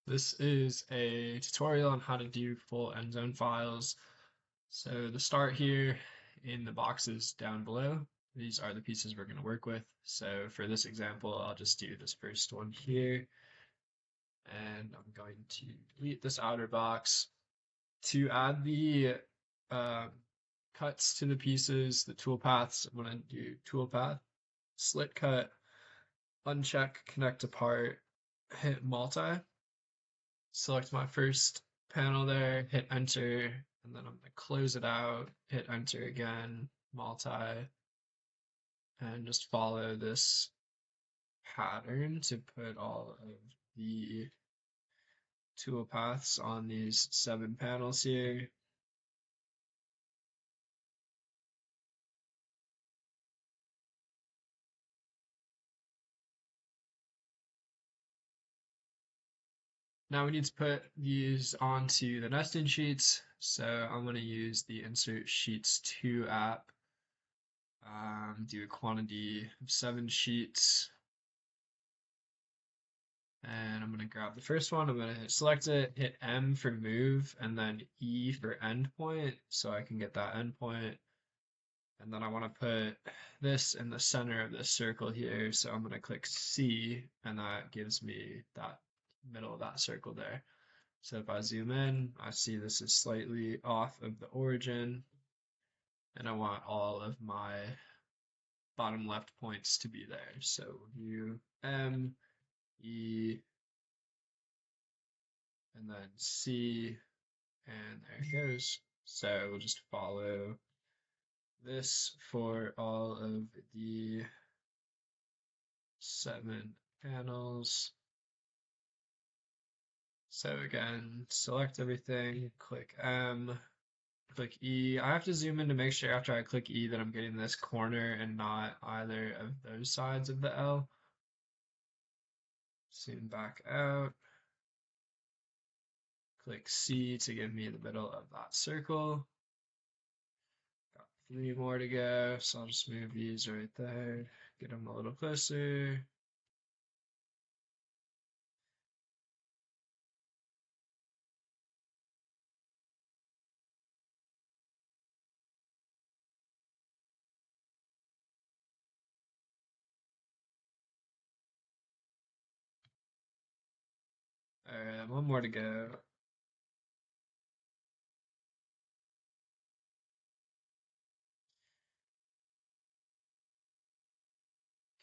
This is a tutorial on how to do full end zone files. So the start here in the boxes down below, these are the pieces we're going to work with. So for this example, I'll just do this first one here. And I'm going to delete this outer box. To add the cuts to the pieces, the toolpaths, I'm going to do toolpath, slit cut, uncheck, connect to part, hit multi. Select my first panel there, hit enter, and then I'm going to close it out, hit enter again, multi, and just follow this pattern to put all of the toolpaths on these 7 panels here. Now we need to put these onto the nesting sheets. So I'm going to use the Insert Sheets 2 app. Do a quantity of 7 sheets. And I'm going to grab the first one. I'm going to select it, hit M for move, and then E for endpoint, so I can get that endpoint. And then I want to put this in the center of this circle here. So I'm going to click C, and that gives me that middle of that circle there. So if I zoom in, I see this is slightly off of the origin, and I want all of my bottom left points to be there. So view M, E, and then C, and there it goes. So we'll just follow this for all of the 7 panels. So again, select everything, click M, click E. I have to zoom in to make sure after I click E that I'm getting this corner and not either of those sides of the L. Zoom back out. Click C to give me the middle of that circle. Got 3 more to go, so I'll just move these right there, get them a little closer. Alright, 1 more to go.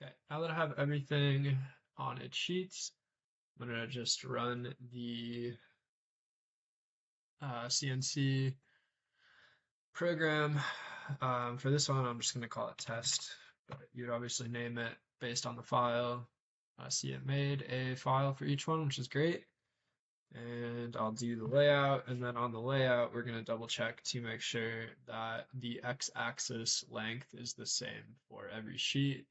Okay, now that I have everything on its sheets, I'm gonna just run the CNC program. For this one, I'm just gonna call it test, but you'd obviously name it based on the file. I see it made a file for each one, which is great. And I'll do the layout, and then on the layout, we're gonna double check to make sure that the x-axis length is the same for every sheet,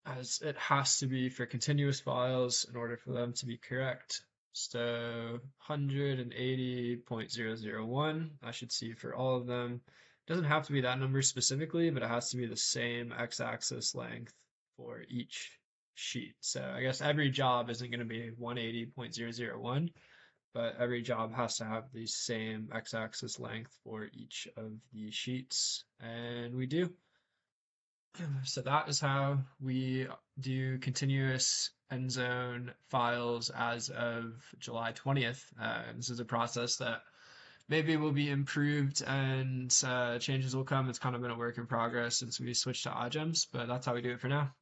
as it has to be for continuous files in order for them to be correct. So 180.001, I should see for all of them. It doesn't have to be that number specifically, but it has to be the same x-axis length for each sheet. So I guess every job isn't going to be 180.001, but every job has to have the same x-axis length for each of the sheets, and we do. So that is how we do continuous end zone files as of July 20th. This is a process that maybe will be improved and changes will come. It's kind of been a work in progress since we switched to iGEMS, but that's how we do it for now.